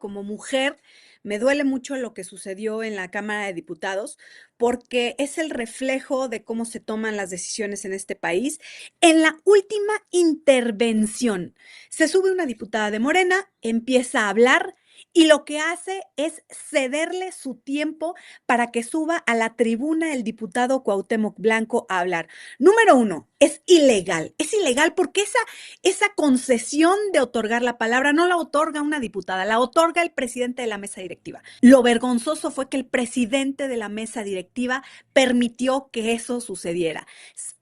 Como mujer, me duele mucho lo que sucedió en la Cámara de Diputados, porque es el reflejo de cómo se toman las decisiones en este país. En la última intervención, se sube una diputada de Morena, empieza a hablar y lo que hace es cederle su tiempo para que suba a la tribuna el diputado Cuauhtémoc Blanco a hablar. Número uno, es ilegal. Es ilegal porque esa concesión de otorgar la palabra no la otorga una diputada, la otorga el presidente de la mesa directiva. Lo vergonzoso fue que el presidente de la mesa directiva permitió que eso sucediera.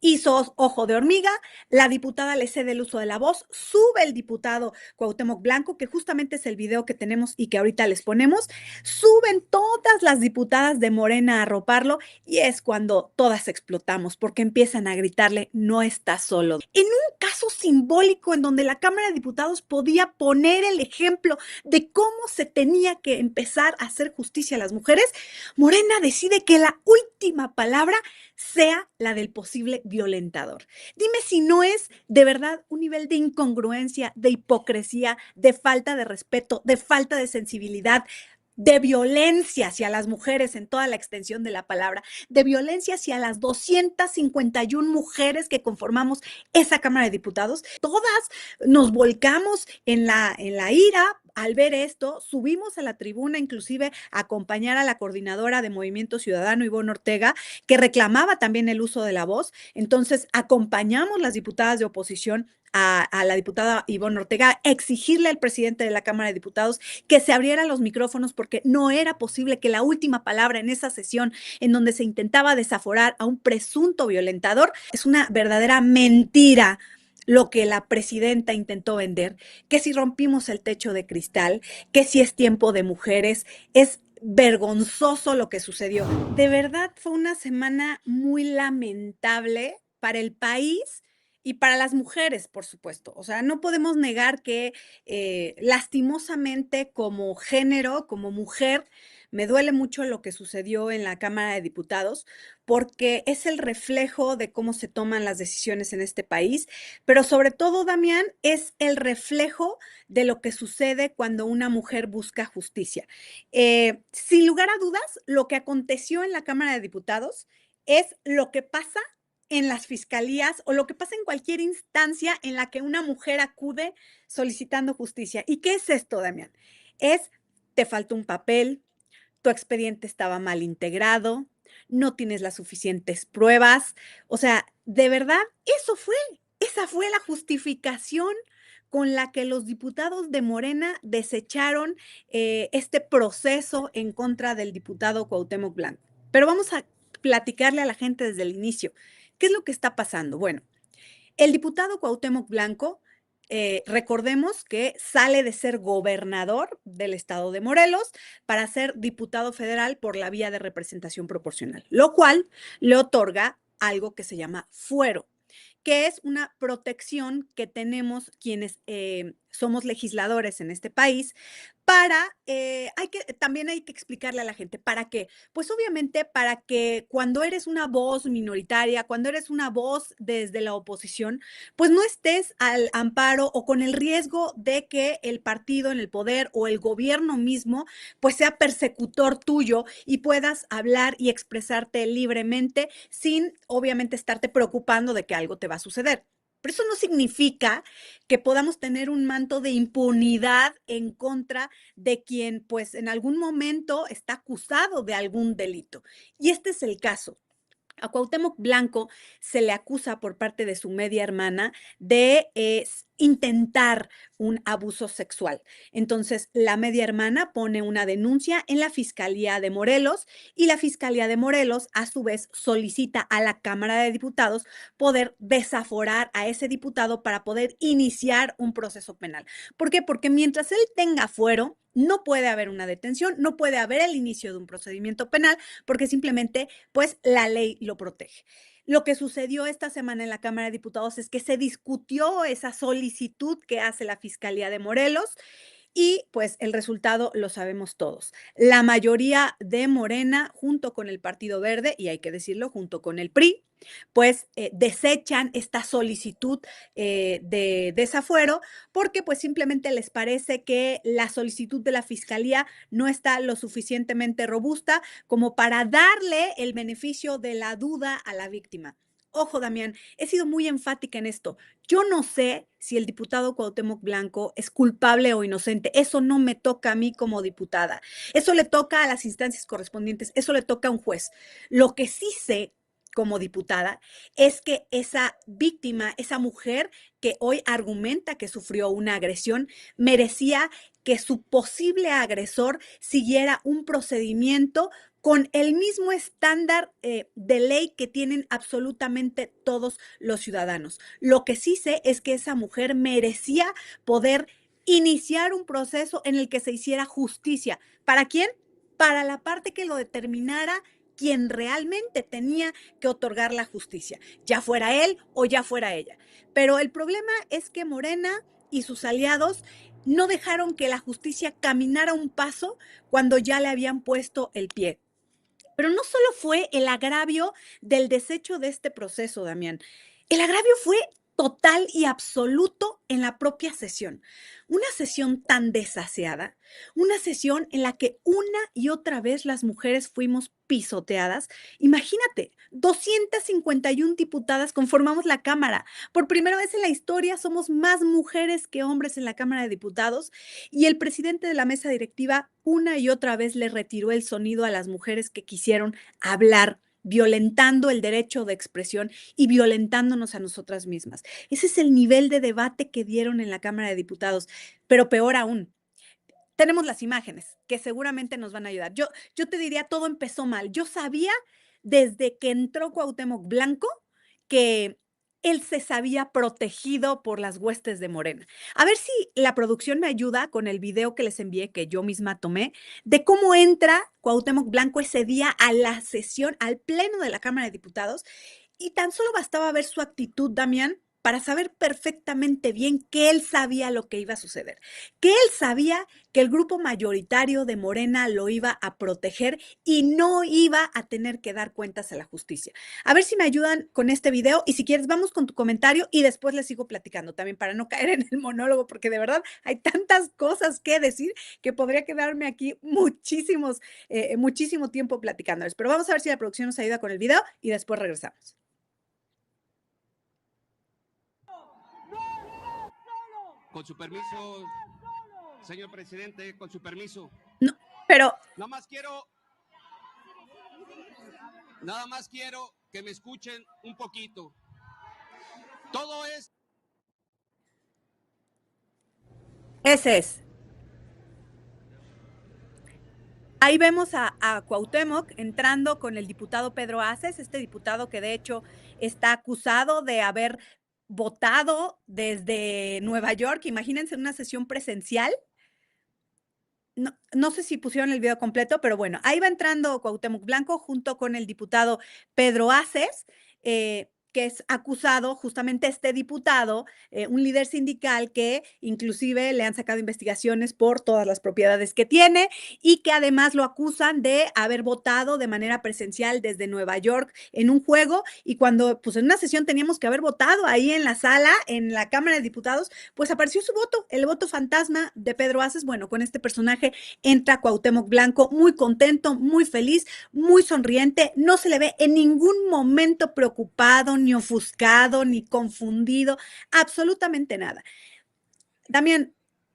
Hizo ojo de hormiga, la diputada le cede el uso de la voz, sube el diputado Cuauhtémoc Blanco, que justamente es el video que tenemos y que ahorita les ponemos, suben todas las diputadas de Morena a arroparlo y es cuando todas explotamos porque empiezan a gritarle, no está solo. En un caso simbólico en donde la Cámara de Diputados podía poner el ejemplo de cómo se tenía que empezar a hacer justicia a las mujeres, Morena decide que la última palabra sea la del posible violentador. Dime si no es de verdad un nivel de incongruencia, de hipocresía, de falta de respeto, de falta de sensibilidad, de violencia hacia las mujeres en toda la extensión de la palabra, de violencia hacia las 251 mujeres que conformamos esa Cámara de Diputados. Todas nos volcamos en la ira al ver esto, subimos a la tribuna inclusive a acompañar a la coordinadora de Movimiento Ciudadano, Ivonne Ortega, que reclamaba también el uso de la voz. Entonces acompañamos las diputadas de oposición a la diputada Ivonne Ortega a exigirle al presidente de la Cámara de Diputados que se abrieran los micrófonos porque no era posible que la última palabra en esa sesión en donde se intentaba desaforar a un presunto violentador. Es una verdadera mentira lo que la presidenta intentó vender, que si rompimos el techo de cristal, que si es tiempo de mujeres, es vergonzoso lo que sucedió. De verdad fue una semana muy lamentable para el país y para las mujeres, por supuesto. O sea, no podemos negar que lastimosamente como género, como mujer, me duele mucho lo que sucedió en la Cámara de Diputados, porque es el reflejo de cómo se toman las decisiones en este país, pero sobre todo, Damián, es el reflejo de lo que sucede cuando una mujer busca justicia. Sin lugar a dudas, lo que aconteció en la Cámara de Diputados es lo que pasa en las fiscalías o lo que pasa en cualquier instancia en la que una mujer acude solicitando justicia. ¿Y qué es esto, Damián? Es, te faltó un papel, tu expediente estaba mal integrado, no tienes las suficientes pruebas. O sea, de verdad, esa fue la justificación con la que los diputados de Morena desecharon este proceso en contra del diputado Cuauhtémoc Blanco. Pero vamos a platicarle a la gente desde el inicio. ¿Qué es lo que está pasando? Bueno, el diputado Cuauhtémoc Blanco, recordemos que sale de ser gobernador del estado de Morelos para ser diputado federal por la vía de representación proporcional, lo cual le otorga algo que se llama fuero, que es una protección que tenemos quienes somos legisladores en este país para, también hay que explicarle a la gente, ¿para qué? Pues obviamente para que cuando eres una voz minoritaria, cuando eres una voz desde la oposición, pues no estés al amparo o con el riesgo de que el partido en el poder o el gobierno mismo pues sea persecutor tuyo y puedas hablar y expresarte libremente sin obviamente estarte preocupando de que algo te va a suceder. Pero eso no significa que podamos tener un manto de impunidad en contra de quien, pues, en algún momento está acusado de algún delito. Y este es el caso. A Cuauhtémoc Blanco se le acusa por parte de su media hermana de intentar un abuso sexual. Entonces, la media hermana pone una denuncia en la Fiscalía de Morelos y la Fiscalía de Morelos, a su vez, solicita a la Cámara de Diputados poder desaforar a ese diputado para poder iniciar un proceso penal. ¿Por qué? Porque mientras él tenga fuero, no puede haber una detención, no puede haber el inicio de un procedimiento penal, porque simplemente pues la ley lo protege. Lo que sucedió esta semana en la Cámara de Diputados es que se discutió esa solicitud que hace la Fiscalía de Morelos y pues el resultado lo sabemos todos. La mayoría de Morena, junto con el Partido Verde, y hay que decirlo, junto con el PRI, pues desechan esta solicitud de desafuero porque pues simplemente les parece que la solicitud de la fiscalía no está lo suficientemente robusta como para darle el beneficio de la duda a la víctima. Ojo, Damián, he sido muy enfática en esto. Yo no sé si el diputado Cuauhtémoc Blanco es culpable o inocente. Eso no me toca a mí como diputada. Eso le toca a las instancias correspondientes. Eso le toca a un juez. Lo que sí sé como diputada es que esa víctima, esa mujer que hoy argumenta que sufrió una agresión, merecía que su posible agresor siguiera un procedimiento con el mismo estándar de ley que tienen absolutamente todos los ciudadanos. Lo que sí sé es que esa mujer merecía poder iniciar un proceso en el que se hiciera justicia. ¿Para quién? Para la parte que lo determinara quien realmente tenía que otorgar la justicia, ya fuera él o ya fuera ella. Pero el problema es que Morena y sus aliados no dejaron que la justicia caminara un paso cuando ya le habían puesto el pie. Pero no solo fue el agravio del desecho de este proceso, Damián. El agravio fue total y absoluto en la propia sesión. Una sesión tan desaseada, una sesión en la que una y otra vez las mujeres fuimos pisoteadas. Imagínate, 251 diputadas conformamos la Cámara. Por primera vez en la historia somos más mujeres que hombres en la Cámara de Diputados y el presidente de la mesa directiva una y otra vez le retiró el sonido a las mujeres que quisieron hablar, violentando el derecho de expresión y violentándonos a nosotras mismas. Ese es el nivel de debate que dieron en la Cámara de Diputados. Pero peor aún, tenemos las imágenes que seguramente nos van a ayudar. Yo te diría, todo empezó mal. Yo sabía desde que entró Cuauhtémoc Blanco que él se sabía protegido por las huestes de Morena. A ver si la producción me ayuda con el video que les envié, que yo misma tomé, de cómo entra Cuauhtémoc Blanco ese día a la sesión, al pleno de la Cámara de Diputados, y tan solo bastaba ver su actitud, Damián, para saber perfectamente bien que él sabía lo que iba a suceder, que él sabía que el grupo mayoritario de Morena lo iba a proteger y no iba a tener que dar cuentas a la justicia. A ver si me ayudan con este video y si quieres vamos con tu comentario y después les sigo platicando también para no caer en el monólogo porque de verdad hay tantas cosas que decir que podría quedarme aquí muchísimo tiempo platicándoles. Pero vamos a ver si la producción nos ayuda con el video y después regresamos. Con su permiso, señor presidente, con su permiso. No, pero Nada más quiero que me escuchen un poquito. Todo es... ese es. Ahí vemos a Cuauhtémoc entrando con el diputado Pedro Aces, este diputado que de hecho está acusado de haber votado desde Nueva York. Imagínense una sesión presencial. No sé si pusieron el video completo, pero bueno, ahí va entrando Cuauhtémoc Blanco junto con el diputado Pedro Aces, que es acusado justamente este diputado, un líder sindical que inclusive le han sacado investigaciones por todas las propiedades que tiene y que además lo acusan de haber votado de manera presencial desde Nueva York en un juego y cuando pues en una sesión teníamos que haber votado ahí en la sala, en la Cámara de Diputados, pues apareció su voto, el voto fantasma de Pedro Aces. Bueno, con este personaje entra Cuauhtémoc Blanco muy contento, muy feliz, muy sonriente, no se le ve en ningún momento preocupado, ni ofuscado, ni confundido, absolutamente nada. Damián,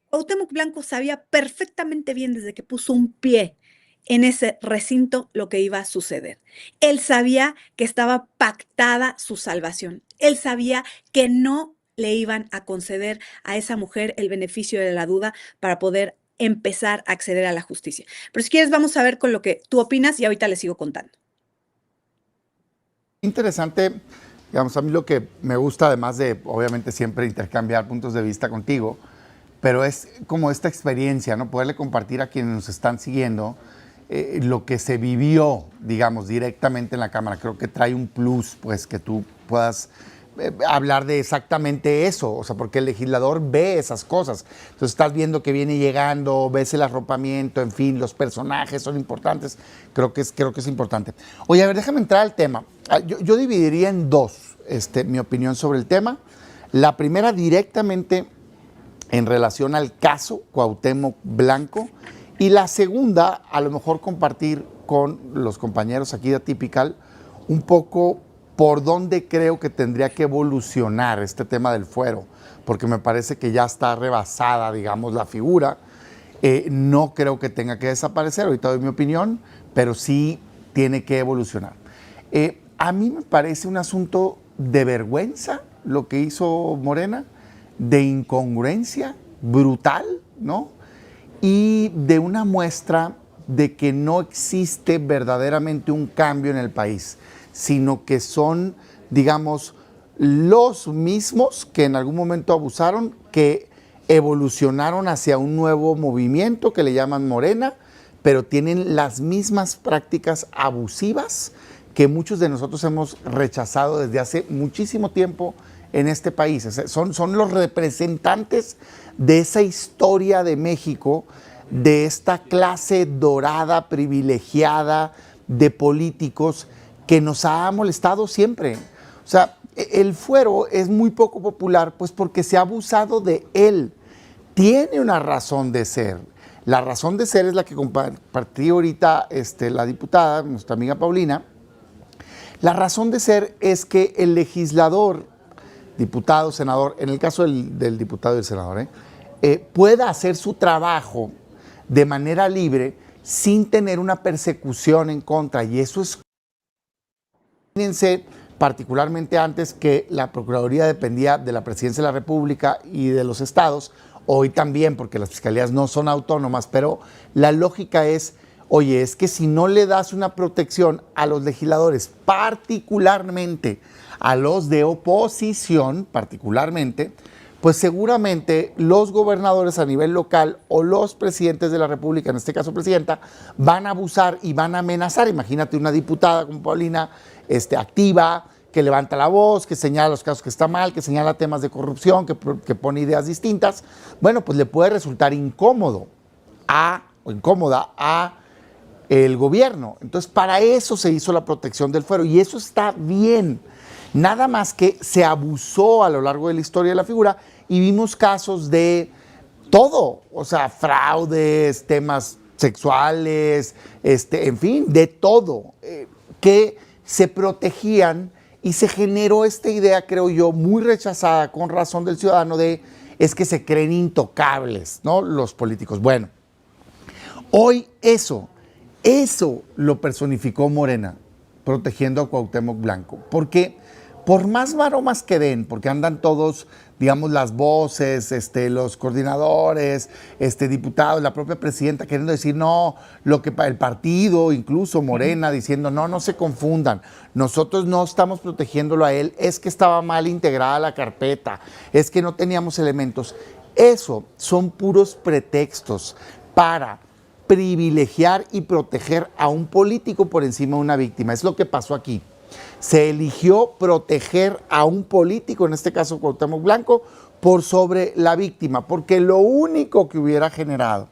Cuauhtémoc Blanco sabía perfectamente bien desde que puso un pie en ese recinto lo que iba a suceder. Él sabía que estaba pactada su salvación. Él sabía que no le iban a conceder a esa mujer el beneficio de la duda para poder empezar a acceder a la justicia. Pero si quieres, vamos a ver con lo que tú opinas y ahorita les sigo contando. Interesante, digamos, a mí lo que me gusta, además de, obviamente, siempre intercambiar puntos de vista contigo, pero es como esta experiencia, ¿no? Poderle compartir a quienes nos están siguiendo lo que se vivió, digamos, directamente en la Cámara. Creo que trae un plus, pues, que tú puedas hablar de exactamente eso, o sea, porque el legislador ve esas cosas. Entonces estás viendo que viene llegando, ves el arropamiento, en fin, los personajes son importantes. Creo que es importante. Oye, a ver, déjame entrar al tema. Yo dividiría en dos mi opinión sobre el tema. La primera directamente en relación al caso Cuauhtémoc Blanco, y la segunda, a lo mejor compartir con los compañeros aquí de Atypical un poco por dónde creo que tendría que evolucionar este tema del fuero, porque me parece que ya está rebasada, digamos, la figura. No creo que tenga que desaparecer, ahorita doy mi opinión, pero sí tiene que evolucionar. A mí me parece un asunto de vergüenza lo que hizo Morena, de incongruencia brutal, ¿no? Y de una muestra de que no existe verdaderamente un cambio en el país, sino que son, digamos, los mismos que en algún momento abusaron, que evolucionaron hacia un nuevo movimiento que le llaman Morena, pero tienen las mismas prácticas abusivas que muchos de nosotros hemos rechazado desde hace muchísimo tiempo en este país. Son los representantes de esa historia de México, de esta clase dorada, privilegiada de políticos que nos ha molestado siempre. O sea, el fuero es muy poco popular pues porque se ha abusado de él. Tiene una razón de ser. La razón de ser es la que compartió ahorita la diputada, nuestra amiga Paulina. La razón de ser es que el legislador, diputado, senador, en el caso del diputado y el senador, pueda hacer su trabajo de manera libre sin tener una persecución en contra. Y eso es, fíjense, particularmente antes que la Procuraduría dependía de la Presidencia de la República y de los estados, hoy también, porque las fiscalías no son autónomas, pero la lógica es, oye, es que si no le das una protección a los legisladores, particularmente a los de oposición, particularmente, pues seguramente los gobernadores a nivel local o los presidentes de la República, en este caso presidenta, van a abusar y van a amenazar. Imagínate una diputada como Paulina, activa, que levanta la voz, que señala los casos que está mal, que señala temas de corrupción, que pone ideas distintas. Bueno, pues le puede resultar incómoda a el gobierno. Entonces, para eso se hizo la protección del fuero y eso está bien. Nada más que se abusó a lo largo de la historia de la figura y vimos casos de todo, o sea, fraudes, temas sexuales, en fin, de todo, que se protegían y se generó esta idea, creo yo, muy rechazada con razón del ciudadano es que se creen intocables, ¿no? Los políticos. Bueno, hoy eso lo personificó Morena, protegiendo a Cuauhtémoc Blanco, porque por más maromas que den, porque andan todos, digamos, las voces, los coordinadores, diputados, la propia presidenta queriendo decir no, lo que el partido, incluso Morena, diciendo no se confundan, nosotros no estamos protegiéndolo a él, es que estaba mal integrada la carpeta, es que no teníamos elementos. Eso son puros pretextos para privilegiar y proteger a un político por encima de una víctima. Es lo que pasó aquí. Se eligió proteger a un político, en este caso Cuauhtémoc Blanco, por sobre la víctima, porque lo único que hubiera generado,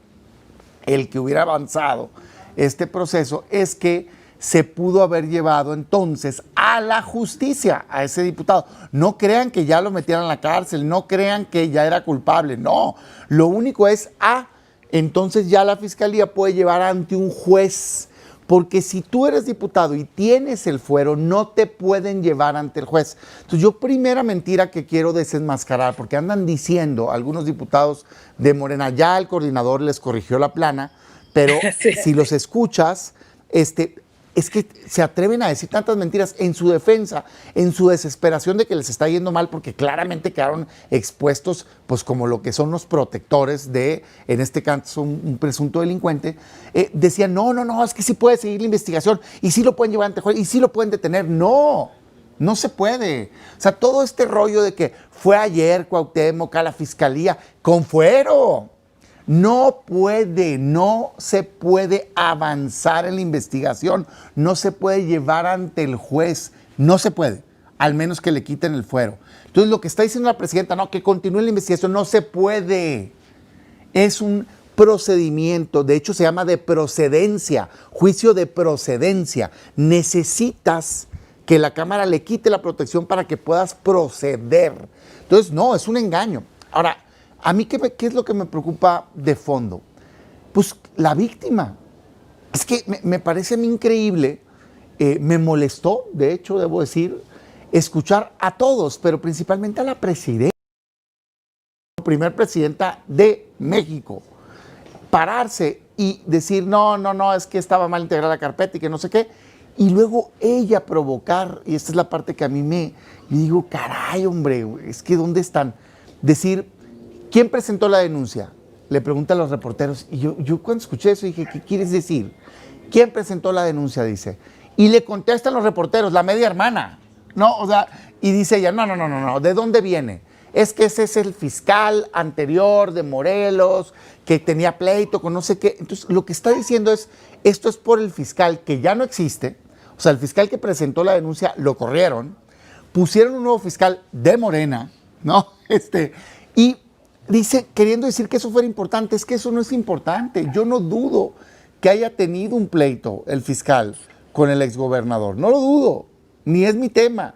el que hubiera avanzado este proceso, es que se pudo haber llevado entonces a la justicia a ese diputado. No crean que ya lo metieran a la cárcel, no crean que ya era culpable, no. Lo único es, entonces ya la fiscalía puede llevar ante un juez. Porque si tú eres diputado y tienes el fuero, no te pueden llevar ante el juez. Entonces yo, primera mentira que quiero desenmascarar, porque andan diciendo algunos diputados de Morena, ya el coordinador les corrigió la plana, pero sí. Si los escuchas, es que se atreven a decir tantas mentiras en su defensa, en su desesperación de que les está yendo mal, porque claramente quedaron expuestos, pues como lo que son los protectores de, en este caso, un presunto delincuente. Decían, no, es que sí puede seguir la investigación, y sí lo pueden llevar ante juez, y sí lo pueden detener. No se puede. O sea, todo este rollo de que fue ayer Cuauhtémoc a la fiscalía con fuero. No se puede avanzar en la investigación, no se puede llevar ante el juez, no se puede. al menos que le quiten el fuero. Entonces, lo que está diciendo la presidenta, no, que continúe la investigación, no se puede. Es un procedimiento, de hecho se llama de procedencia, juicio de procedencia. Necesitas que la Cámara le quite la protección para que puedas proceder. Entonces, no, es un engaño. Ahora, a mí, ¿qué es lo que me preocupa de fondo? Pues la víctima. Es que me parece a mí increíble, me molestó, de hecho, debo decir, escuchar a todos, pero principalmente a la presidenta, primer presidenta de México, pararse y decir, no, es que estaba mal integrada la carpeta y que no sé qué, y luego ella provocar, y esta es la parte que a mí me digo, caray, hombre, es que ¿dónde están? Decir, ¿quién presentó la denuncia? Le preguntan a los reporteros, y yo cuando escuché eso dije, ¿qué quieres decir? ¿Quién presentó la denuncia? Dice, y le contestan los reporteros, la media hermana, ¿no? O sea, y dice ella, no, ¿de dónde viene? Es que ese es el fiscal anterior de Morelos, que tenía pleito con no sé qué. Entonces, lo que está diciendo es, esto es por el fiscal que ya no existe, o sea, el fiscal que presentó la denuncia lo corrieron, pusieron un nuevo fiscal de Morena, ¿no? Y dice, queriendo decir que eso fuera importante, es que eso no es importante. Yo no dudo que haya tenido un pleito el fiscal con el exgobernador, no lo dudo, ni es mi tema.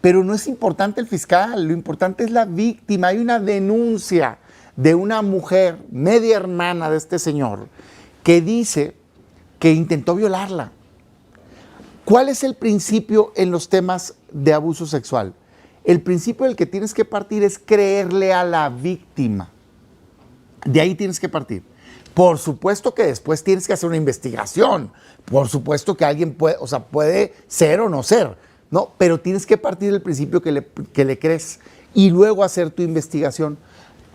Pero no es importante el fiscal, lo importante es la víctima. Hay una denuncia de una mujer, media hermana de este señor, que dice que intentó violarla. ¿Cuál es el principio en los temas de abuso sexual? El principio del que tienes que partir es creerle a la víctima. De ahí tienes que partir. Por supuesto que después tienes que hacer una investigación. Por supuesto que alguien puede ser o no ser, ¿no? Pero tienes que partir del principio que le crees y luego hacer tu investigación.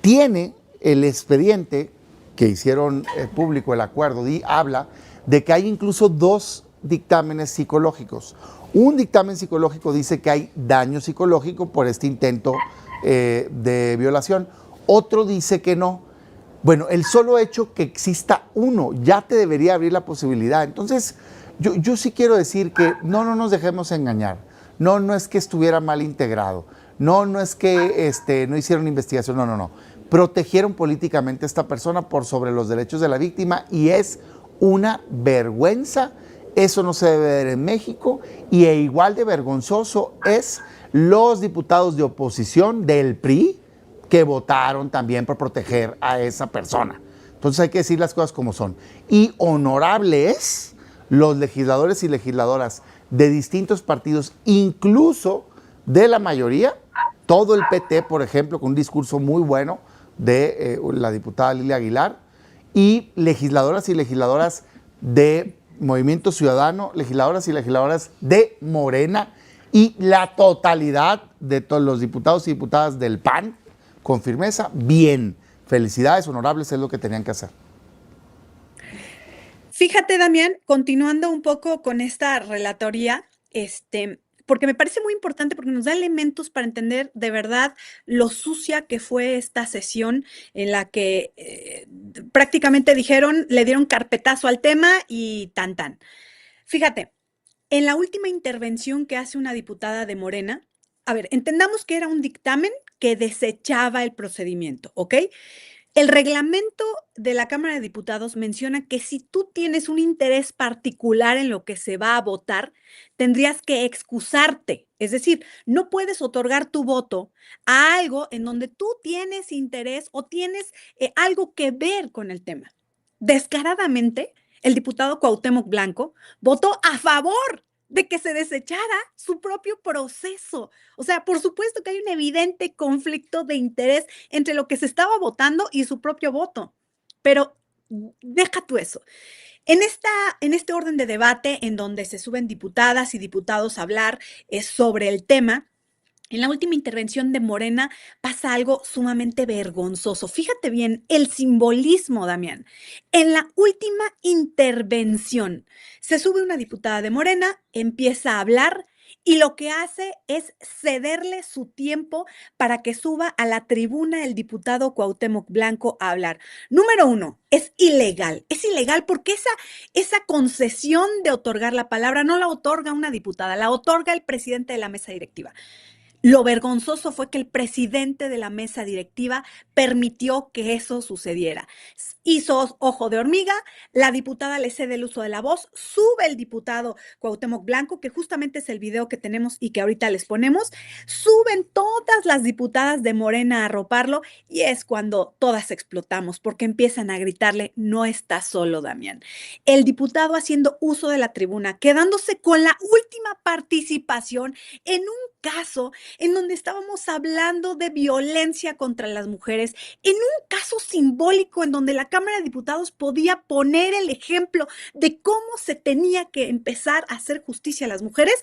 Tiene el expediente que hicieron público, el acuerdo, habla de que hay incluso 2 dictámenes psicológicos. Un dictamen psicológico dice que hay daño psicológico por este intento de violación. Otro dice que no. Bueno, el solo hecho que exista uno ya te debería abrir la posibilidad. Entonces, yo sí quiero decir que no nos dejemos engañar. No es que estuviera mal integrado. No es que no hicieron investigación. No. Protegieron políticamente a esta persona por sobre los derechos de la víctima y es una vergüenza. Eso no se debe ver en México y igual de vergonzoso es los diputados de oposición del PRI que votaron también por proteger a esa persona. Entonces hay que decir las cosas como son. Y honorable es los legisladores y legisladoras de distintos partidos, incluso de la mayoría, todo el PT, por ejemplo, con un discurso muy bueno de la diputada Lilia Aguilar, y legisladoras y legisladoras de Movimiento Ciudadano, legisladoras y legisladoras de Morena, y la totalidad de todos los diputados y diputadas del PAN, con firmeza, bien. Felicidades, honorables, es lo que tenían que hacer. Fíjate, Damián, continuando un poco con esta relatoría, porque me parece muy importante porque nos da elementos para entender de verdad lo sucia que fue esta sesión en la que prácticamente le dieron carpetazo al tema y tan. Fíjate, en la última intervención que hace una diputada de Morena, a ver, entendamos que era un dictamen que desechaba el procedimiento, ¿ok? El reglamento de la Cámara de Diputados menciona que si tú tienes un interés particular en lo que se va a votar, tendrías que excusarte. Es decir, no puedes otorgar tu voto a algo en donde tú tienes interés o tienes algo que ver con el tema. Descaradamente, el diputado Cuauhtémoc Blanco votó a favor de que se desechara su propio proceso. O sea, por supuesto que hay un evidente conflicto de interés entre lo que se estaba votando y su propio voto. Pero deja tú eso. En este orden de debate en donde se suben diputadas y diputados a hablar sobre el tema, en la última intervención de Morena pasa algo sumamente vergonzoso. Fíjate bien el simbolismo, Damián. En la última intervención se sube una diputada de Morena, empieza a hablar y lo que hace es cederle su tiempo para que suba a la tribuna el diputado Cuauhtémoc Blanco a hablar. Número uno, es ilegal porque esa concesión de otorgar la palabra no la otorga una diputada, la otorga el presidente de la mesa directiva. Lo vergonzoso fue que el presidente de la mesa directiva permitió que eso sucediera. Hizo ojo de hormiga, la diputada le cede el uso de la voz, sube el diputado Cuauhtémoc Blanco, que justamente es el video que tenemos y que ahorita les ponemos, suben todas las diputadas de Morena a arroparlo y es cuando todas explotamos porque empiezan a gritarle, no está solo, Damián. El diputado haciendo uso de la tribuna, quedándose con la última participación en un caso en donde estábamos hablando de violencia contra las mujeres, en un caso simbólico en donde la Cámara de Diputados podía poner el ejemplo de cómo se tenía que empezar a hacer justicia a las mujeres,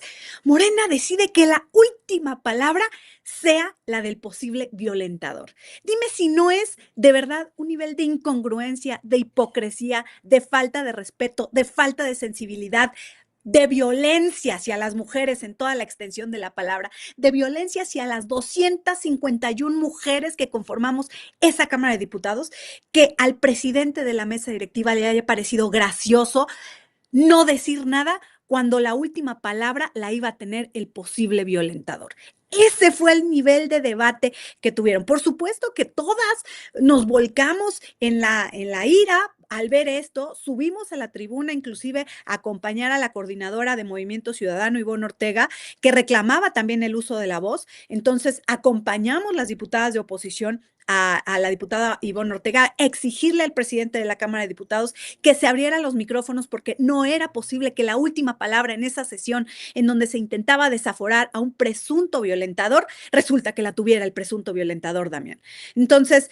Morena decide que la última palabra sea la del posible violentador. Dime si no es de verdad un nivel de incongruencia, de hipocresía, de falta de respeto, de falta de sensibilidad, de violencia hacia las mujeres en toda la extensión de la palabra, de violencia hacia las 251 mujeres que conformamos esa Cámara de Diputados, que al presidente de la mesa directiva le haya parecido gracioso no decir nada cuando la última palabra la iba a tener el posible violentador. Ese fue el nivel de debate que tuvieron. Por supuesto que todas nos volcamos en la ira al ver esto, subimos a la tribuna inclusive a acompañar a la coordinadora de Movimiento Ciudadano, Ivonne Ortega, que reclamaba también el uso de la voz. Entonces acompañamos las diputadas de oposición a la diputada Ivonne Ortega a exigirle al presidente de la Cámara de Diputados que se abrieran los micrófonos porque no era posible que la última palabra en esa sesión en donde se intentaba desaforar a un presunto violentador, resulta que la tuviera el presunto violentador, Damián. Entonces,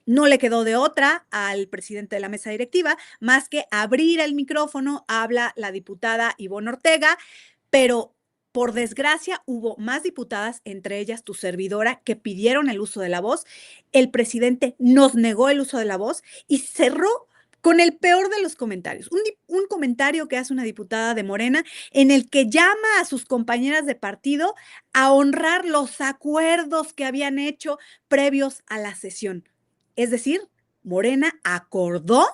no le quedó de otra al presidente de la mesa directiva más que abrir el micrófono, habla la diputada Ivonne Ortega, pero por desgracia hubo más diputadas, entre ellas tu servidora, que pidieron el uso de la voz. El presidente nos negó el uso de la voz y cerró con el peor de los comentarios. Un comentario que hace una diputada de Morena en el que llama a sus compañeras de partido a honrar los acuerdos que habían hecho previos a la sesión. Es decir, Morena acordó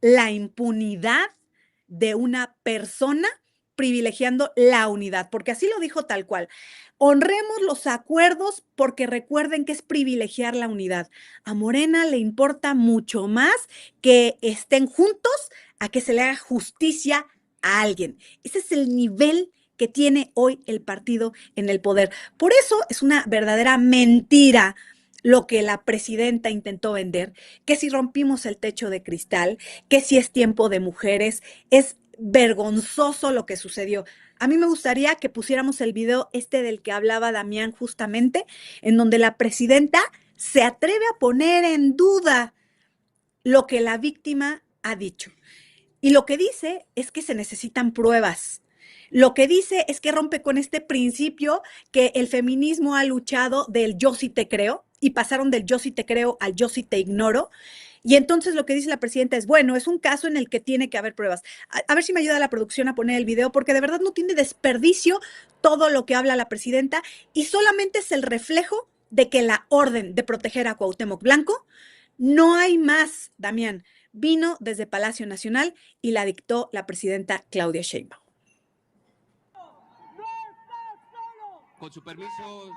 la impunidad de una persona privilegiando la unidad, porque así lo dijo tal cual. Honremos los acuerdos porque recuerden que es privilegiar la unidad. A Morena le importa mucho más que estén juntos a que se le haga justicia a alguien. Ese es el nivel que tiene hoy el partido en el poder. Por eso es una verdadera mentira lo que la presidenta intentó vender, que si rompimos el techo de cristal, que si es tiempo de mujeres, es vergonzoso lo que sucedió. A mí me gustaría que pusiéramos el video del que hablaba Damián justamente, en donde la presidenta se atreve a poner en duda lo que la víctima ha dicho. Y lo que dice es que se necesitan pruebas. Lo que dice es que rompe con este principio que el feminismo ha luchado del yo sí te creo y pasaron del yo sí te creo al yo sí te ignoro. Y entonces lo que dice la presidenta es, bueno, es un caso en el que tiene que haber pruebas. A ver si me ayuda la producción a poner el video, porque de verdad no tiene desperdicio todo lo que habla la presidenta y solamente es el reflejo de que la orden de proteger a Cuauhtémoc Blanco no hay más, Damián. Vino desde Palacio Nacional y la dictó la presidenta Claudia Sheinbaum. Con su permiso,